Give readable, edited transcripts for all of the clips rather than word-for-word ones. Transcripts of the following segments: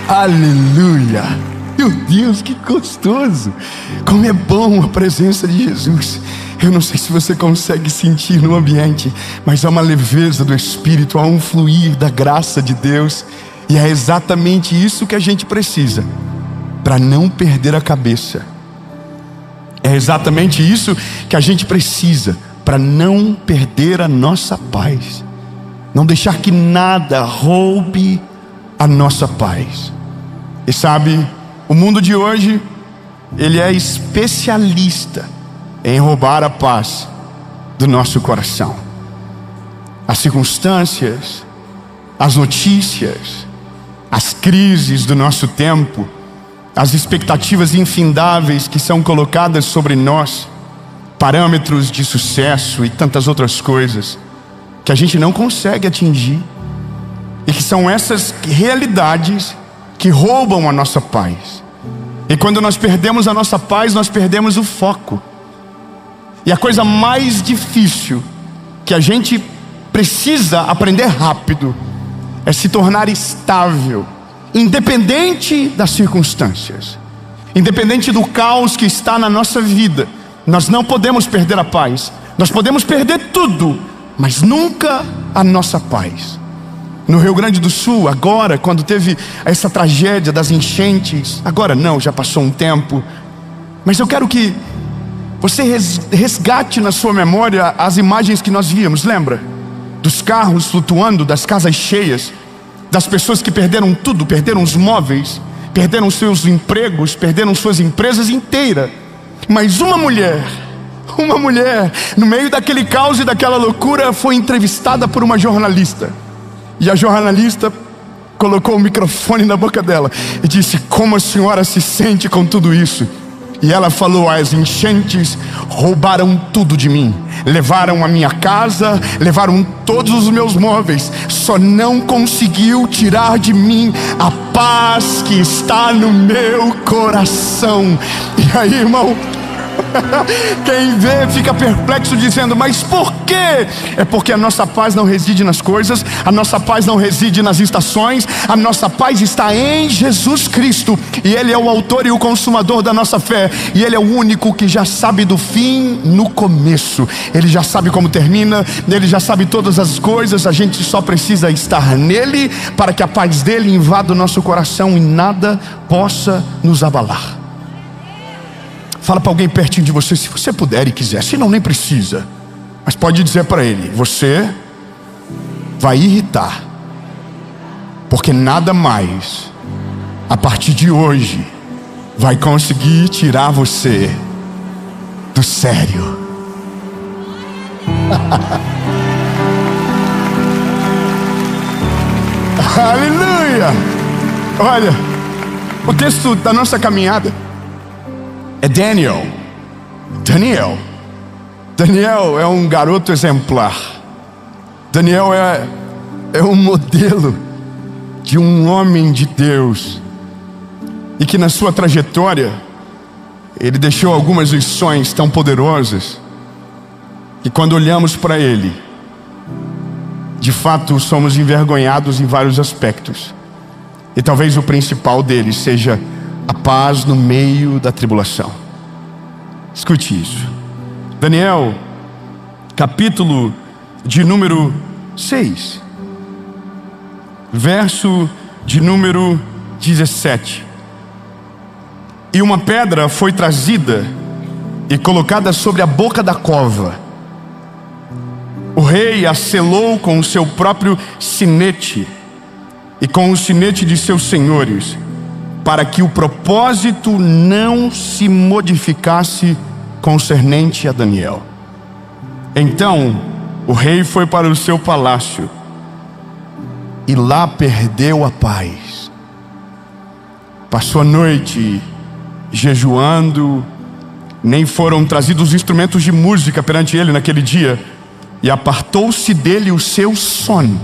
Aleluia! Meu Deus, que gostoso! Como é bom a presença de Jesus. Eu não sei se você consegue sentir no ambiente, mas há uma leveza do Espírito, há um fluir da graça de Deus. E é exatamente isso que a gente precisa para não perder a cabeça. É exatamente isso que a gente precisa para não perder a nossa paz. Não deixar que nada roube a nossa paz. E sabe, o mundo de hoje, ele é especialista em roubar a paz do nosso coração. As circunstâncias, as notícias, as crises do nosso tempo, as expectativas infindáveis que são colocadas sobre nós, parâmetros de sucesso e tantas outras coisas que a gente não consegue atingir, e que são essas realidades que roubam a nossa paz. E quando nós perdemos a nossa paz, nós perdemos o foco. E a coisa mais difícil que a gente precisa aprender rápido é se tornar estável, independente das circunstâncias, independente do caos que está na nossa vida. Nós não podemos perder a paz. Nós podemos perder tudo, mas nunca a nossa paz. No Rio Grande do Sul, agora, quando teve essa tragédia das enchentes, agora não, já passou um tempo, mas eu quero que você resgate na sua memória as imagens que nós víamos, lembra? Dos carros flutuando, das casas cheias, das pessoas que perderam tudo, perderam os móveis, perderam seus empregos, perderam suas empresas inteiras. Mas uma mulher, no meio daquele caos e daquela loucura, foi entrevistada por uma jornalista. E a jornalista colocou o microfone na boca dela e disse: como a senhora se sente com tudo isso? E ela falou: as enchentes roubaram tudo de mim. Levaram a minha casa, levaram todos os meus móveis. Só não conseguiu tirar de mim a paz que está no meu coração. E aí, irmão, quem vê fica perplexo dizendo: mas por quê? É porque a nossa paz não reside nas coisas, a nossa paz não reside nas estações, a nossa paz está em Jesus Cristo. E Ele é o autor e o consumador da nossa fé. E Ele é o único que já sabe do fim no começo. Ele já sabe como termina, Ele já sabe todas as coisas. A gente só precisa estar nele para que a paz dele invada o nosso coração e nada possa nos abalar. Fala para alguém pertinho de você, se você puder e quiser. Se não, nem precisa. Mas pode dizer para ele: você vai irritar, porque nada mais a partir de hoje vai conseguir tirar você do sério. Aleluia! Olha, o texto da nossa caminhada é Daniel. Daniel é um garoto exemplar. Daniel é um modelo de um homem de Deus, e que na sua trajetória ele deixou algumas lições tão poderosas que, quando olhamos para ele, de fato somos envergonhados em vários aspectos. E talvez o principal deles seja a paz no meio da tribulação. Escute isso. Daniel, capítulo de número 6, verso de número 17. E uma pedra foi trazida e colocada sobre a boca da cova. O rei a selou com o seu próprio sinete e com o sinete de seus senhores, para que o propósito não se modificasse concernente a Daniel. Então o rei foi para o seu palácio e lá perdeu a paz. Passou a noite jejuando, nem foram trazidos instrumentos de música perante ele naquele dia, e apartou-se dele o seu sono.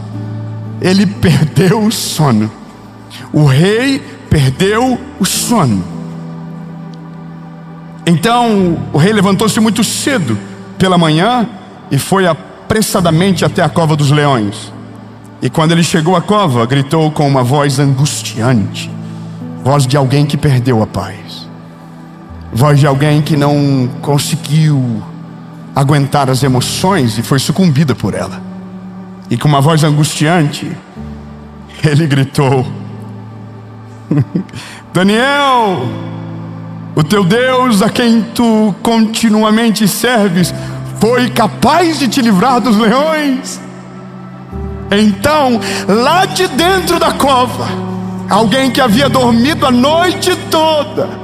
Ele perdeu o sono. O rei perdeu o sono. Então o rei levantou-se muito cedo pela manhã e foi apressadamente até a cova dos leões. E quando ele chegou à cova, gritou com uma voz angustiante: Voz de alguém que perdeu a paz. Voz de alguém que não conseguiu aguentar as emoções e foi sucumbida por ela. E com uma voz angustiante, ele gritou: Daniel, o teu Deus a quem tu continuamente serves foi capaz de te livrar dos leões. Então, lá de dentro da cova, alguém que havia dormido a noite toda,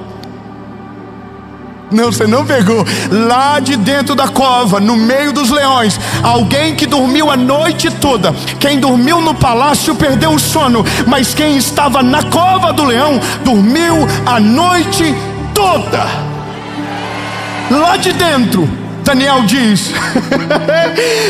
não, você não pegou. Lá de dentro da cova, no meio dos leões, alguém que dormiu a noite toda. Quem dormiu no palácio perdeu o sono, mas quem estava na cova do leão dormiu a noite toda. Lá de dentro, Daniel diz: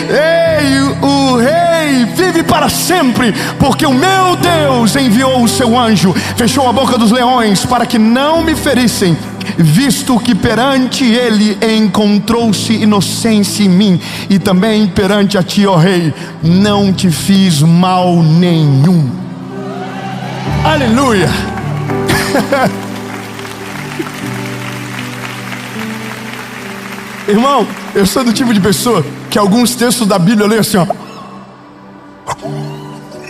Ei, o rei vive para sempre, porque o meu Deus enviou o seu anjo, fechou a boca dos leões para que não me ferissem, visto que perante ele encontrou-se inocência em mim, e também perante a ti, ó rei, não te fiz mal nenhum. Aleluia. Irmão, eu sou do tipo de pessoa que alguns textos da Bíblia eu leio assim, ó.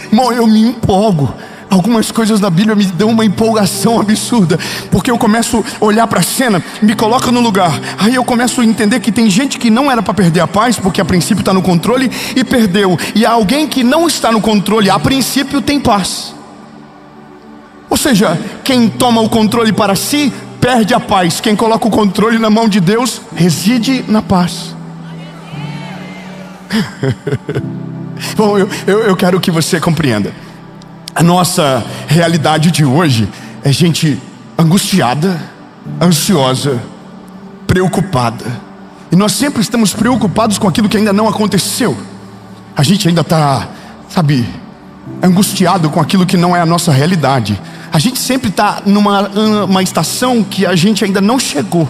Irmão, eu me empolgo. Algumas coisas da Bíblia me dão uma empolgação absurda, porque eu começo a olhar para a cena, me coloca no lugar. Aí eu começo a entender que tem gente que não era para perder a paz, porque a princípio está no controle e perdeu. E há alguém que não está no controle, a princípio tem paz. Ou seja, quem toma o controle para si perde a paz. Quem coloca o controle na mão de Deus reside na paz. Bom, eu quero que você compreenda. A nossa realidade de hoje é gente angustiada, ansiosa, preocupada. E nós sempre estamos preocupados com aquilo que ainda não aconteceu. A gente ainda está, angustiado com aquilo que não é a nossa realidade. A gente sempre está numa estação que a gente ainda não chegou.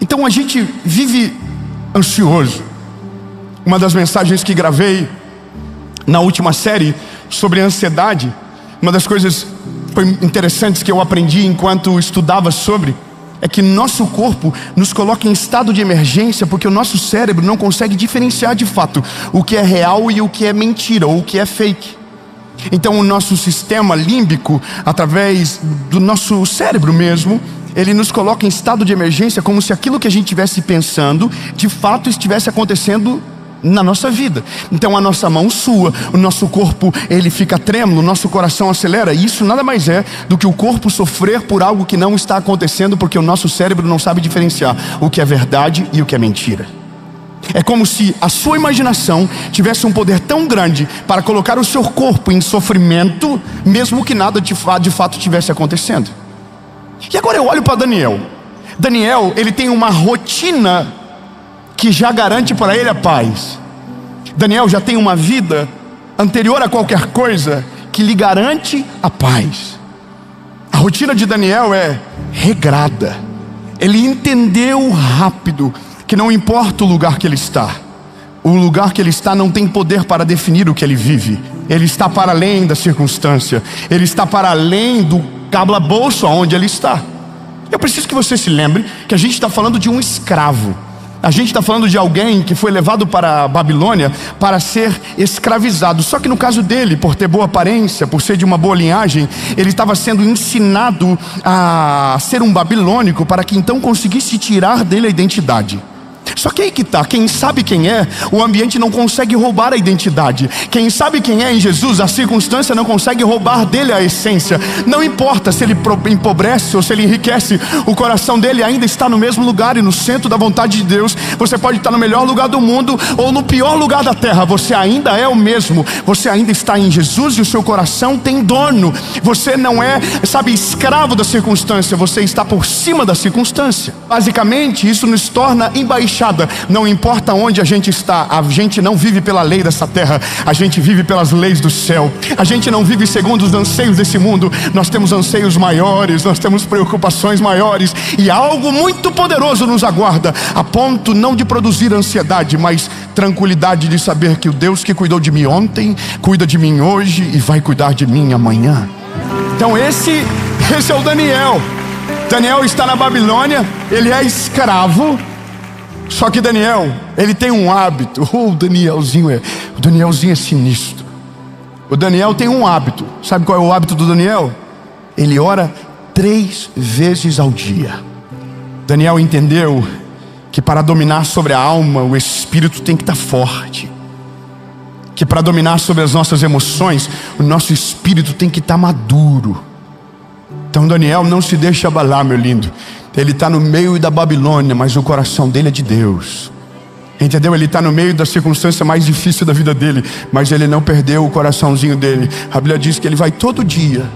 Então a gente vive ansioso. Uma das mensagens que gravei na última série sobre ansiedade, uma das coisas interessantes que eu aprendi enquanto estudava sobre, é que nosso corpo nos coloca em estado de emergência, porque o nosso cérebro não consegue diferenciar de fato o que é real e o que é mentira, ou o que é fake. Então o nosso sistema límbico, através do nosso cérebro mesmo, ele nos coloca em estado de emergência, como se aquilo que a gente estivesse pensando de fato estivesse acontecendo na nossa vida. Então a nossa mão sua, o nosso corpo ele fica trêmulo, o nosso coração acelera. E isso nada mais é do que o corpo sofrer por algo que não está acontecendo, porque o nosso cérebro não sabe diferenciar o que é verdade e o que é mentira. É como se a sua imaginação tivesse um poder tão grande para colocar o seu corpo em sofrimento, mesmo que nada de fato estivesse acontecendo. E agora eu olho para Daniel. Daniel, ele tem uma rotina que já garante para ele a paz. Daniel já tem uma vida anterior a qualquer coisa que lhe garante a paz. A rotina de Daniel é regrada. Ele entendeu rápido que não importa o lugar que ele está, o lugar que ele está não tem poder para definir o que ele vive. Ele está para além da circunstância, ele está para além do calabouço onde ele está. Eu preciso que você se lembre que a gente está falando de um escravo. A gente está falando de alguém que foi levado para a Babilônia para ser escravizado. Só que no caso dele, por ter boa aparência, por ser de uma boa linhagem, ele estava sendo ensinado a ser um babilônico, para que então conseguisse tirar dele a identidade. Só que aí que está, quem sabe quem é, o ambiente não consegue roubar a identidade. Quem sabe quem é em Jesus, a circunstância não consegue roubar dele a essência. Não importa se ele empobrece ou se ele enriquece, o coração dele ainda está no mesmo lugar e no centro da vontade de Deus. Você pode estar no melhor lugar do mundo ou no pior lugar da terra, você ainda é o mesmo. Você ainda está em Jesus e o seu coração tem dono. Você não é, escravo da circunstância, você está por cima da circunstância. Basicamente, isso nos torna embaixados. Não importa onde a gente está, a gente não vive pela lei dessa terra, a gente vive pelas leis do céu. A gente não vive segundo os anseios desse mundo. Nós temos anseios maiores, nós temos preocupações maiores, e algo muito poderoso nos aguarda, a ponto não de produzir ansiedade, mas tranquilidade de saber que o Deus que cuidou de mim ontem cuida de mim hoje e vai cuidar de mim amanhã. Então esse Esse é o Daniel. Daniel está na Babilônia, ele é escravo. Só que Daniel, ele tem um hábito. O Danielzinho é sinistro. O Daniel tem um hábito. Sabe qual é o hábito do Daniel? Ele ora 3 vezes ao dia. Daniel entendeu que para dominar sobre a alma, o espírito tem que estar forte. Que para dominar sobre as nossas emoções, o nosso espírito tem que estar maduro. Então Daniel não se deixa abalar, meu lindo. Ele está no meio da Babilônia, mas o coração dele é de Deus. Entendeu? Ele está no meio da circunstância mais difícil da vida dele, mas ele não perdeu o coraçãozinho dele. A Bíblia diz que ele vai todo dia,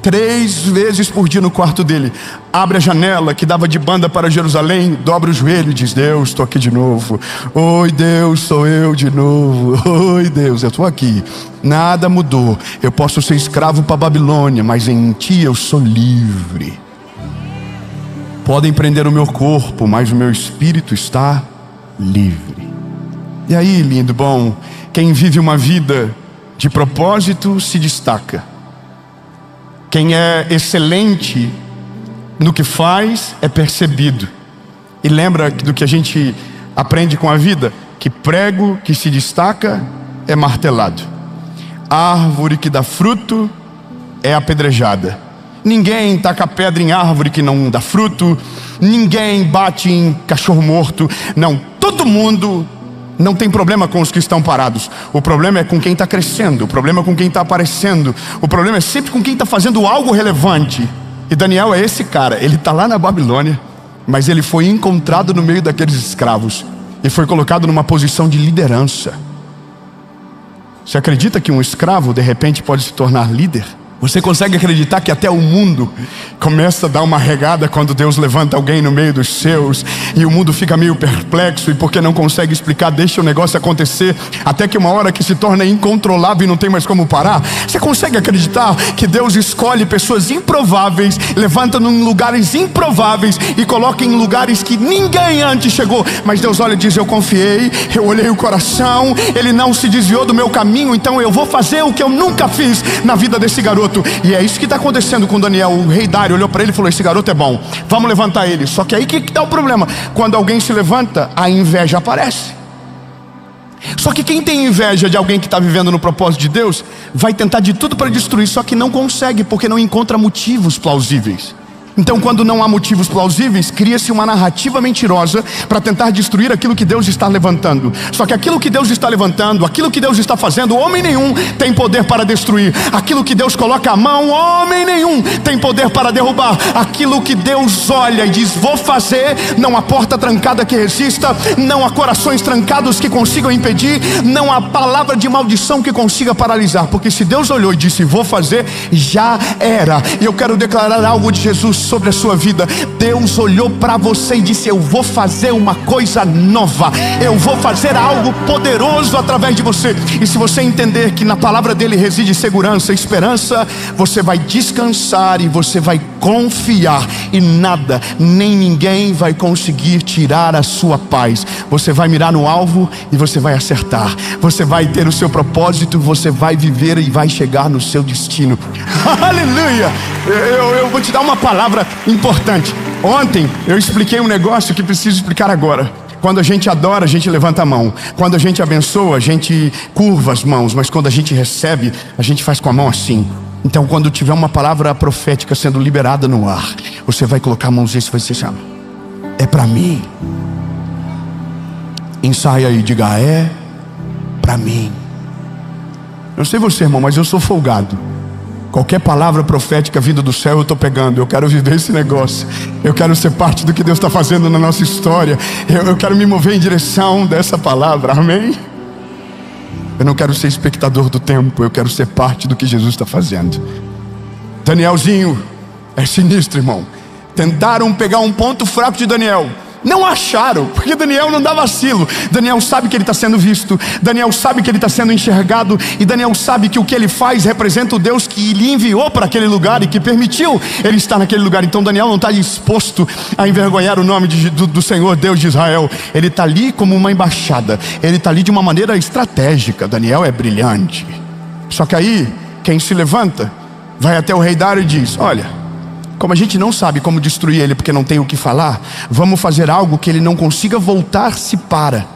3 vezes por dia no quarto dele, abre a janela que dava de banda para Jerusalém, dobra o joelho e diz: Deus, estou aqui de novo. Oi Deus, sou eu de novo. Oi Deus, eu estou aqui. Nada mudou. Eu posso ser escravo para a Babilônia, mas em ti eu sou livre. Podem prender o meu corpo, mas o meu espírito está livre. E aí, lindo, bom, quem vive uma vida de propósito se destaca. Quem é excelente no que faz é percebido. E lembra do que a gente aprende com a vida? Que prego que se destaca é martelado. Árvore que dá fruto é apedrejada. Ninguém taca pedra em árvore que não dá fruto. Ninguém bate em cachorro morto. Não, todo mundo não tem problema com os que estão parados. O problema é com quem está crescendo. O problema é com quem está aparecendo. O problema é sempre com quem está fazendo algo relevante. E Daniel é esse cara. Ele está lá na Babilônia, mas ele foi encontrado no meio daqueles escravos e foi colocado numa posição de liderança. Você acredita que um escravo de repente pode se tornar líder? Você consegue acreditar que até o mundo começa a dar uma regada quando Deus levanta alguém no meio dos seus, e o mundo fica meio perplexo, e porque não consegue explicar, deixa o negócio acontecer, até que uma hora que se torna incontrolável e não tem mais como parar? Você consegue acreditar que Deus escolhe pessoas improváveis, levanta em lugares improváveis e coloca em lugares que ninguém antes chegou, mas Deus olha e diz: eu confiei, eu olhei o coração, ele não se desviou do meu caminho, então eu vou fazer o que eu nunca fiz na vida desse garoto. E é isso que está acontecendo com Daniel. O rei Dário olhou para ele e falou: esse garoto é bom, vamos levantar ele. Só que aí que está o problema? Quando alguém se levanta, a inveja aparece. Só que quem tem inveja de alguém que está vivendo no propósito de Deus, vai tentar de tudo para destruir, só que não consegue, porque não encontra motivos plausíveis. Então, quando não há motivos plausíveis, cria-se uma narrativa mentirosa para tentar destruir aquilo que Deus está levantando. Só que aquilo que Deus está levantando, aquilo que Deus está fazendo, homem nenhum tem poder para destruir. Aquilo que Deus coloca a mão, homem nenhum tem poder para derrubar. Aquilo que Deus olha e diz: vou fazer, não há porta trancada que resista, não há corações trancados que consigam impedir, não há palavra de maldição que consiga paralisar. Porque se Deus olhou e disse: vou fazer, já era. E eu quero declarar algo de Jesus sobre a sua vida. Deus olhou para você e disse: eu vou fazer uma coisa nova, eu vou fazer algo poderoso através de você. E se você entender que na palavra dele reside segurança, esperança, você vai descansar e você vai confiar, e nada, nem ninguém vai conseguir tirar a sua paz. Você vai mirar no alvo e você vai acertar, você vai ter o seu propósito, você vai viver e vai chegar no seu destino. Aleluia! Eu vou te dar uma palavra importante. Ontem eu expliquei um negócio que preciso explicar agora. Quando a gente adora, a gente levanta a mão. Quando a gente abençoa, a gente curva as mãos. Mas quando a gente recebe, a gente faz com a mão assim. Então, quando tiver uma palavra profética sendo liberada no ar, você vai colocar a mãozinha e vai dizer assim: é para mim. Ensaia aí, diga: é para mim. Eu sei você, irmão, mas eu sou folgado. Qualquer palavra profética vinda do céu eu estou pegando. Eu quero viver esse negócio. Eu quero ser parte do que Deus está fazendo na nossa história. Eu quero me mover em direção dessa palavra, amém? Eu não quero ser espectador do tempo, eu quero ser parte do que Jesus está fazendo. Danielzinho é sinistro, irmão. Tentaram pegar um ponto fraco de Daniel, não acharam, porque Daniel não dá vacilo. Daniel sabe que ele está sendo visto, Daniel sabe que ele está sendo enxergado, e Daniel sabe que o que ele faz representa o Deus que lhe enviou para aquele lugar e que permitiu ele estar naquele lugar. Então Daniel não está disposto a envergonhar o nome do Senhor Deus de Israel. Ele está ali como uma embaixada, ele está ali de uma maneira estratégica. Daniel é brilhante. Só que aí quem se levanta vai até o rei Dário e diz: olha, como a gente não sabe como destruir ele porque não tem o que falar, vamos fazer algo que ele não consiga voltar-se para.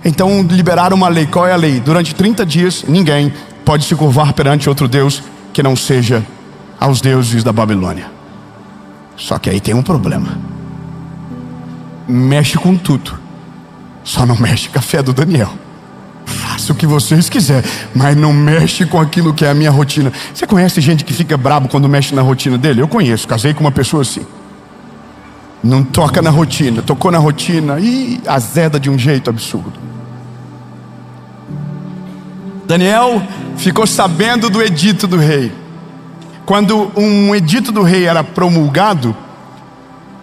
Então liberaram uma lei. Qual é a lei? Durante 30 dias ninguém pode se curvar perante outro Deus que não seja aos deuses da Babilônia. Só que aí tem um problema. Mexe com tudo, só não mexe com a fé do Daniel. Faça o que vocês quiserem, mas não mexe com aquilo que é a minha rotina. Você conhece gente que fica brabo quando mexe na rotina dele? Eu conheço, casei com uma pessoa assim. Não toca na rotina, tocou na rotina e azeda de um jeito absurdo. Daniel ficou sabendo do edito do rei. Quando um edito do rei era promulgado,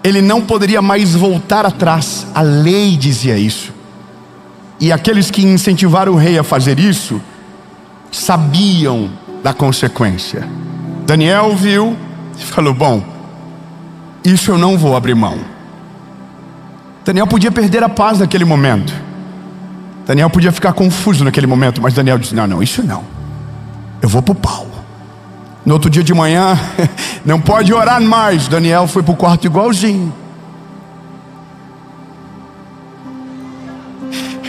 ele não poderia mais voltar atrás. A lei dizia isso. E aqueles que incentivaram o rei a fazer isso sabiam da consequência. Daniel viu e falou: bom, isso eu não vou abrir mão. Daniel podia perder a paz naquele momento. Daniel podia ficar confuso naquele momento. Mas Daniel disse: não, isso não. Eu vou pro pau. No outro dia de manhã, não pode orar mais. Daniel foi pro quarto igualzinho.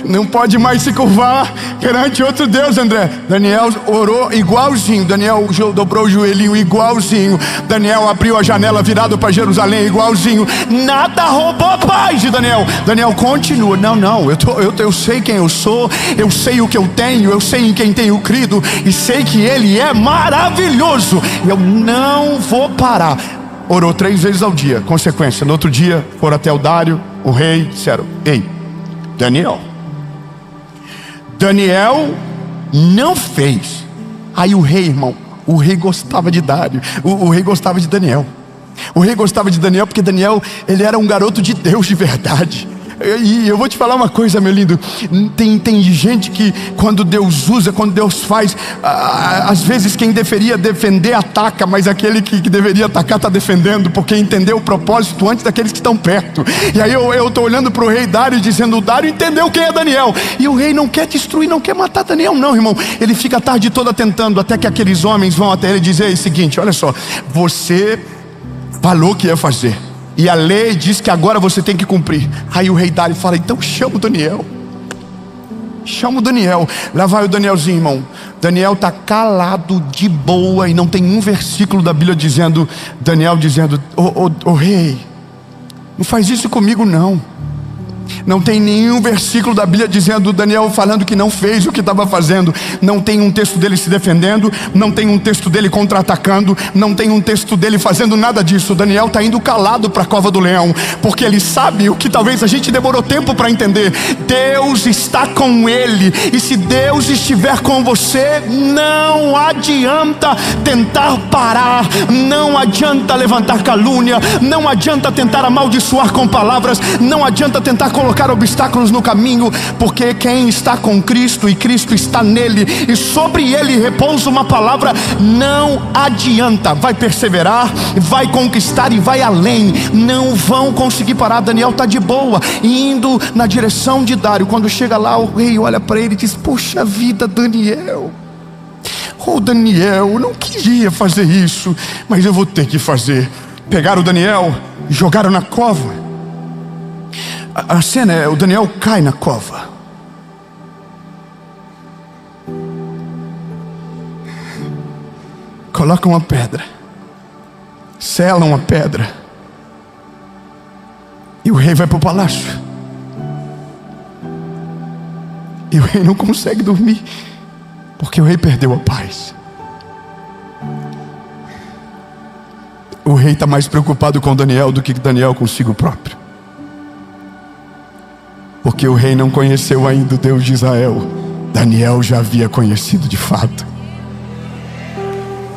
Não pode mais se curvar perante outro Deus, André. Daniel orou igualzinho. Daniel dobrou o joelhinho igualzinho. Daniel abriu a janela virado para Jerusalém igualzinho. Nada roubou a paz de Daniel. Daniel continua: não, eu sei quem eu sou, eu sei o que eu tenho, eu sei em quem tenho crido e sei que Ele é maravilhoso. Eu não vou parar. Orou 3 vezes ao dia. Consequência, no outro dia foram até o Dário, o rei, disseram: ei, Daniel não fez. Aí o rei, irmão, o rei gostava de Dário, o rei gostava de Daniel. O rei gostava de Daniel porque Daniel, ele era um garoto de Deus de verdade. E eu vou te falar uma coisa, meu lindo. Tem gente que quando Deus usa, quando Deus faz, às vezes quem deveria defender ataca, mas aquele que deveria atacar está defendendo, porque entendeu o propósito antes daqueles que estão perto. E aí eu estou olhando para o rei Dário dizendo: o Dário entendeu quem é Daniel. E o rei não quer destruir, não quer matar Daniel, não, irmão. Ele fica a tarde toda tentando, até que aqueles homens vão até ele dizer o seguinte: olha só, você falou que ia fazer, e a lei diz que agora você tem que cumprir. Aí o rei Dário fala: então chama o Daniel. Chama o Daniel. Lá vai o Danielzinho, irmão. Daniel está calado, de boa, e não tem um versículo da Bíblia dizendo, Daniel dizendo: ô rei, não faz isso comigo não. Não tem nenhum versículo da Bíblia dizendo Daniel falando que não fez o que estava fazendo. Não tem um texto dele se defendendo, não tem um texto dele contra-atacando, não tem um texto dele fazendo nada disso. Daniel está indo calado para a cova do leão, porque ele sabe o que talvez a gente demorou tempo para entender: Deus está com ele. E se Deus estiver com você, não adianta tentar parar, não adianta levantar calúnia, não adianta tentar amaldiçoar com palavras, não adianta tentar colocar obstáculos no caminho, porque quem está com Cristo e Cristo está nele, e sobre ele repousa uma palavra, não adianta. Vai perseverar, vai conquistar e vai além. Não vão conseguir parar. Daniel está de boa, indo na direção de Dário. Quando chega lá, o rei olha para ele e diz: poxa vida, Daniel, Daniel, eu não queria fazer isso, mas eu vou ter que fazer. Pegaram o Daniel, jogaram na cova. A cena é: o Daniel cai na cova. Colocam uma pedra, selam a pedra, e o rei vai para o palácio. E o rei não consegue dormir, porque o rei perdeu a paz. O rei está mais preocupado com Daniel do que Daniel consigo próprio, porque o rei não conheceu ainda o Deus de Israel. Daniel já havia conhecido de fato.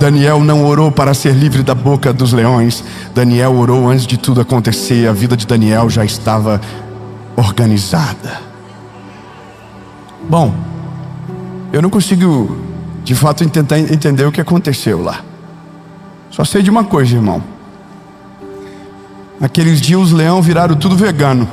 Daniel não orou para ser livre da boca dos leões. Daniel orou antes de tudo acontecer. A vida de Daniel já estava organizada. Bom, eu não consigo de fato tentar entender o que aconteceu lá. Só sei de uma coisa, irmão: naqueles dias os leões viraram tudo vegano.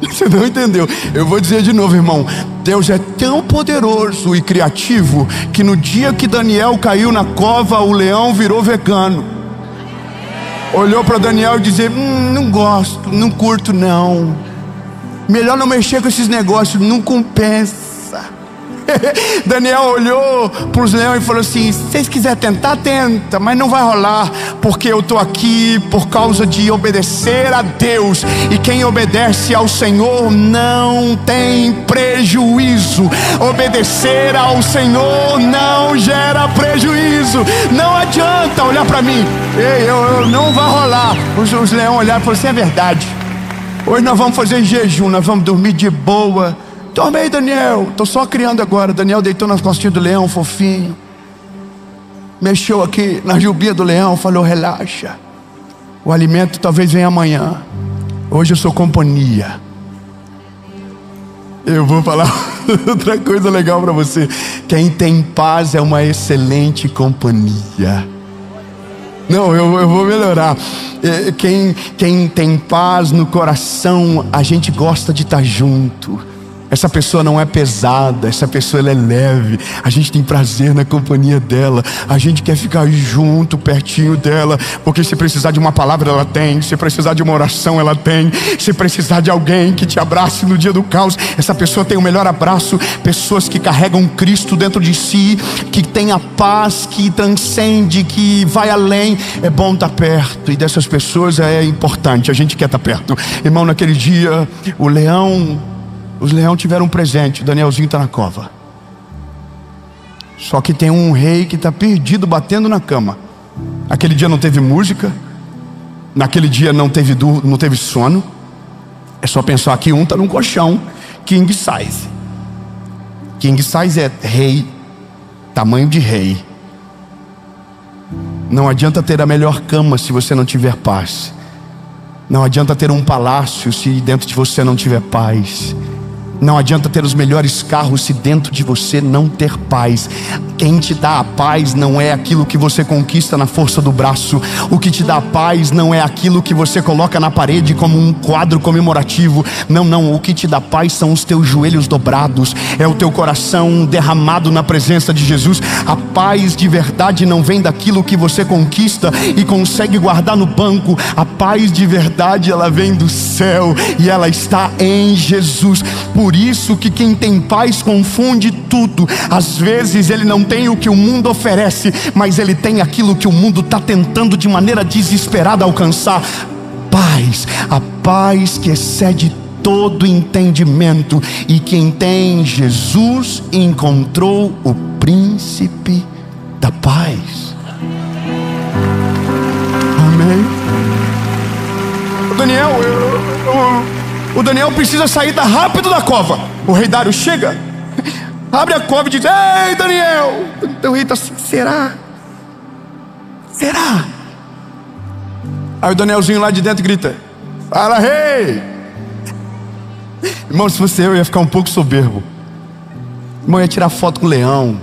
Você não entendeu? Eu vou dizer de novo, irmão. Deus é tão poderoso e criativo que no dia que Daniel caiu na cova, o leão virou vegano. olhou para Daniel e disse: não gosto, não curto não. Melhor não mexer com esses negócios, não compensa. Daniel olhou para os leões e falou assim: se vocês quiserem tentar, tenta, mas não vai rolar, porque eu estou aqui por causa de obedecer a Deus, e quem obedece ao Senhor não tem prejuízo. Obedecer ao Senhor não gera prejuízo. Não adianta olhar para mim: eu não vai rolar. Os leões olharam e falaram assim: é verdade, hoje nós vamos fazer jejum, nós vamos dormir de boa. Dorme aí, Daniel, estou só criando agora. Daniel deitou nas costinhas do leão, fofinho, mexeu aqui na jubinha do leão, falou: relaxa, o alimento talvez venha amanhã, hoje eu sou companhia. Eu vou falar outra coisa legal para você: quem tem paz é uma excelente companhia. Não, eu vou melhorar. Quem tem paz no coração, a gente gosta de estar junto. Essa pessoa não é pesada, essa pessoa ela é leve. A gente tem prazer na companhia dela. A gente quer ficar junto, pertinho dela, porque se precisar de uma palavra ela tem, se precisar de uma oração ela tem, se precisar de alguém que te abrace no dia do caos, essa pessoa tem o melhor abraço. Pessoas que carregam Cristo dentro de si, que tem a paz que transcende, que vai além. É bom estar perto, e dessas pessoas é importante, a gente quer estar perto. Irmão, naquele dia os leões tiveram um presente. Danielzinho está na cova. Só que tem um rei que está perdido, batendo na cama. Aquele dia não teve música. Naquele dia não teve sono. É só pensar que um está num colchão king size. King size é rei, tamanho de rei. Não adianta ter a melhor cama se você não tiver paz. Não adianta ter um palácio se dentro de você não tiver paz. Não adianta ter os melhores carros se dentro de você não ter paz. Quem te dá a paz não é aquilo que você conquista na força do braço. O que te dá a paz não é aquilo que você coloca na parede como um quadro comemorativo. Não, o que te dá paz são os teus joelhos dobrados. É o teu coração derramado na presença de Jesus. A paz de verdade não vem daquilo que você conquista e consegue guardar no banco. A paz de verdade, ela vem do céu e ela está em Jesus. Por isso que quem tem paz confunde tudo. Às vezes ele não tem o que o mundo oferece, mas ele tem aquilo que o mundo está tentando de maneira desesperada alcançar: paz. A paz que excede todo entendimento. E quem tem Jesus encontrou o príncipe da paz. Amém. O Daniel precisa sair rápido da cova. O rei Dário chega, abre a cova e diz: ei, Daniel. Então o rei está assim: será? Aí o Danielzinho lá de dentro grita: fala, rei. Irmão, se fosse eu ia ficar um pouco soberbo. Irmão, eu ia tirar foto com o leão.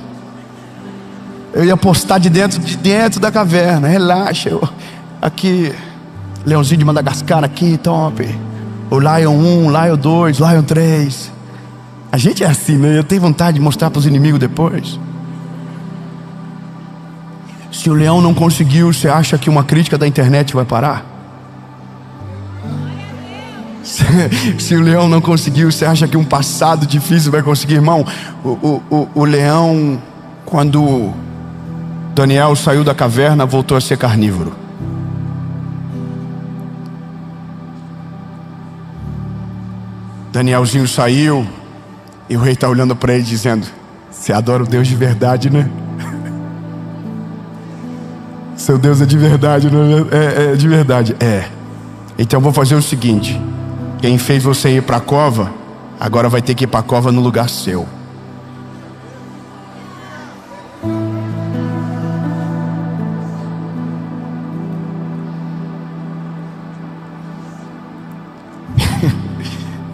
Eu ia postar de dentro da caverna. Relaxa, aqui, leãozinho de Madagascar aqui, top. O Lion 1, Lion 2, Lion 3. A gente é assim, né? Eu tenho vontade de mostrar para os inimigos depois. Se o leão não conseguiu, você acha que uma crítica da internet vai parar? Se o leão não conseguiu, você acha que um passado difícil vai conseguir? Irmão, o leão, quando Daniel saiu da caverna, voltou a ser carnívoro. Danielzinho saiu e o rei está olhando para ele dizendo: você adora o Deus de verdade, né? Seu Deus é de verdade, não é? É de verdade, é. Então eu vou fazer o seguinte: quem fez você ir para a cova, agora vai ter que ir para a cova no lugar seu.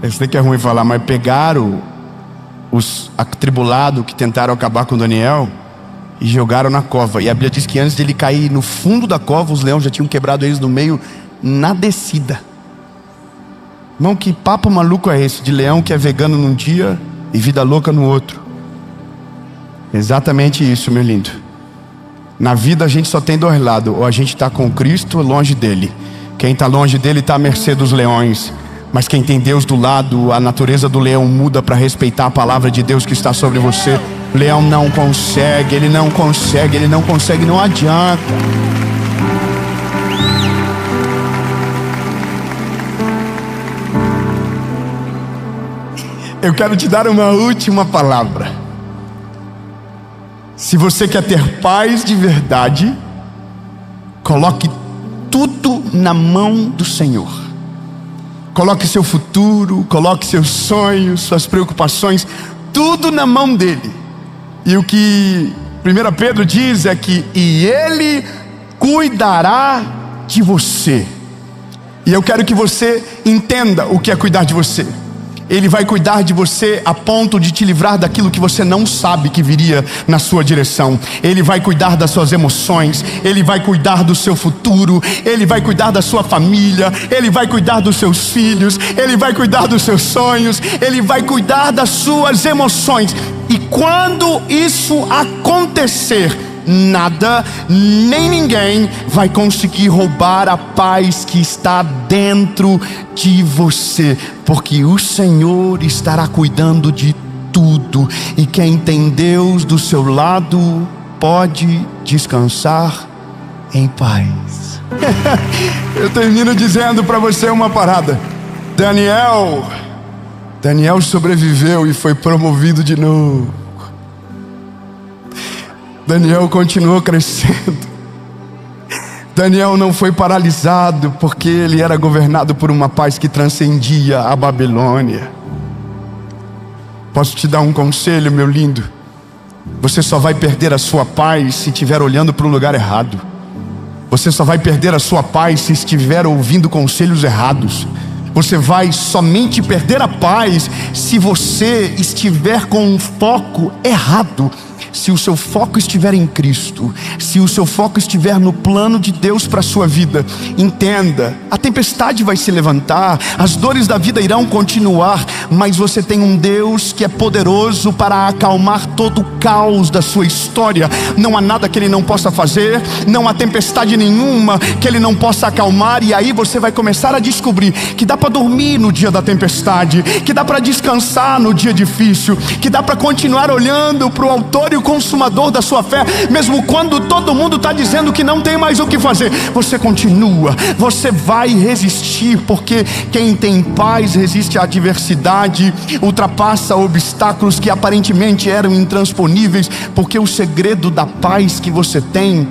Eu sei que é ruim falar, mas pegaram os atribulados que tentaram acabar com Daniel e jogaram na cova. E a Bíblia diz que antes de ele cair no fundo da cova, os leões já tinham quebrado eles no meio na descida. Irmão, que papo maluco é esse de leão que é vegano num dia e vida louca no outro? Exatamente isso, meu lindo. Na vida a gente só tem dois lados: ou a gente está com Cristo ou longe dele. Quem está longe dele está à mercê dos leões. Mas quem tem Deus do lado, a natureza do leão muda para respeitar a palavra de Deus que está sobre você. O leão não consegue, ele não consegue, não adianta. Eu quero te dar uma última palavra. Se você quer ter paz de verdade, coloque tudo na mão do Senhor. Coloque seu futuro, coloque seus sonhos, suas preocupações, tudo na mão dele. E o que 1 Pedro diz é que ele cuidará de você. E eu quero que você entenda o que é cuidar de você. Ele vai cuidar de você a ponto de te livrar daquilo que você não sabe que viria na sua direção. Ele vai cuidar das suas emoções, ele vai cuidar do seu futuro, ele vai cuidar da sua família, ele vai cuidar dos seus filhos, ele vai cuidar dos seus sonhos, ele vai cuidar das suas emoções. E quando isso acontecer, nada, nem ninguém vai conseguir roubar a paz que está dentro de você, porque o Senhor estará cuidando de tudo. E quem tem Deus do seu lado pode descansar em paz. Eu termino dizendo para você uma parada. Daniel sobreviveu e foi promovido de novo. Daniel continuou crescendo. Daniel não foi paralisado, porque ele era governado por uma paz que transcendia a Babilônia. Posso te dar um conselho, meu lindo? Você só vai perder a sua paz se estiver olhando para o lugar errado. Você só vai perder a sua paz se estiver ouvindo conselhos errados. Você vai somente perder a paz se você estiver com um foco errado. Se o seu foco estiver em Cristo, se o seu foco estiver no plano de Deus para a sua vida, entenda, a tempestade vai se levantar, as dores da vida irão continuar, mas você tem um Deus que é poderoso para acalmar todo o caos da sua história. Não há nada que Ele não possa fazer, não há tempestade nenhuma que Ele não possa acalmar. E aí você vai começar a descobrir que dá para dormir no dia da tempestade, que dá para descansar no dia difícil, que dá para continuar olhando para o autor e o consumador da sua fé, mesmo quando todo mundo está dizendo que não tem mais o que fazer. Você continua, você vai resistir, porque quem tem paz resiste à adversidade, ultrapassa obstáculos que aparentemente eram intransponíveis, porque o segredo da paz que você tem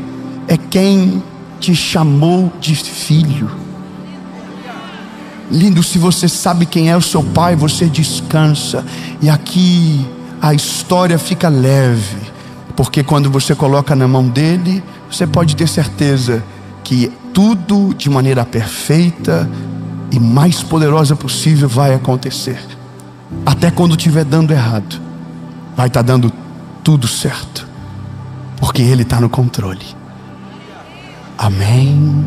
é quem te chamou de filho. Lindo, se você sabe quem é o seu pai, você descansa. E aqui a história fica leve, porque quando você coloca na mão dele, você pode ter certeza que tudo de maneira perfeita e mais poderosa possível vai acontecer. Até quando estiver dando errado, vai estar dando tudo certo, porque ele está no controle. Amém.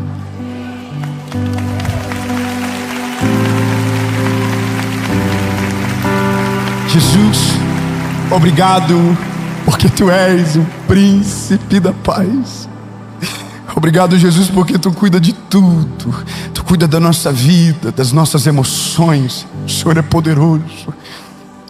Jesus, obrigado, porque Tu és o príncipe da paz. Obrigado, Jesus, porque Tu cuida de tudo. Tu cuida da nossa vida, das nossas emoções. O Senhor é poderoso.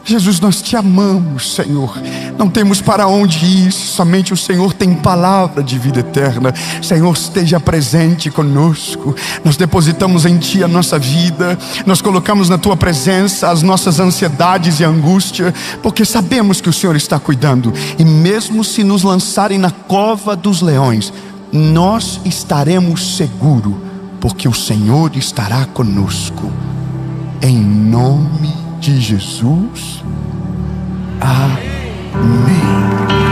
Jesus, nós Te amamos, Senhor. Não temos para onde ir, somente o Senhor tem palavra de vida eterna. Senhor, esteja presente conosco. Nós depositamos em Ti a nossa vida. Nós colocamos na Tua presença as nossas ansiedades e angústia, porque sabemos que o Senhor está cuidando. E mesmo se nos lançarem na cova dos leões, nós estaremos seguros, porque o Senhor estará conosco. Em nome de Jesus. Amém.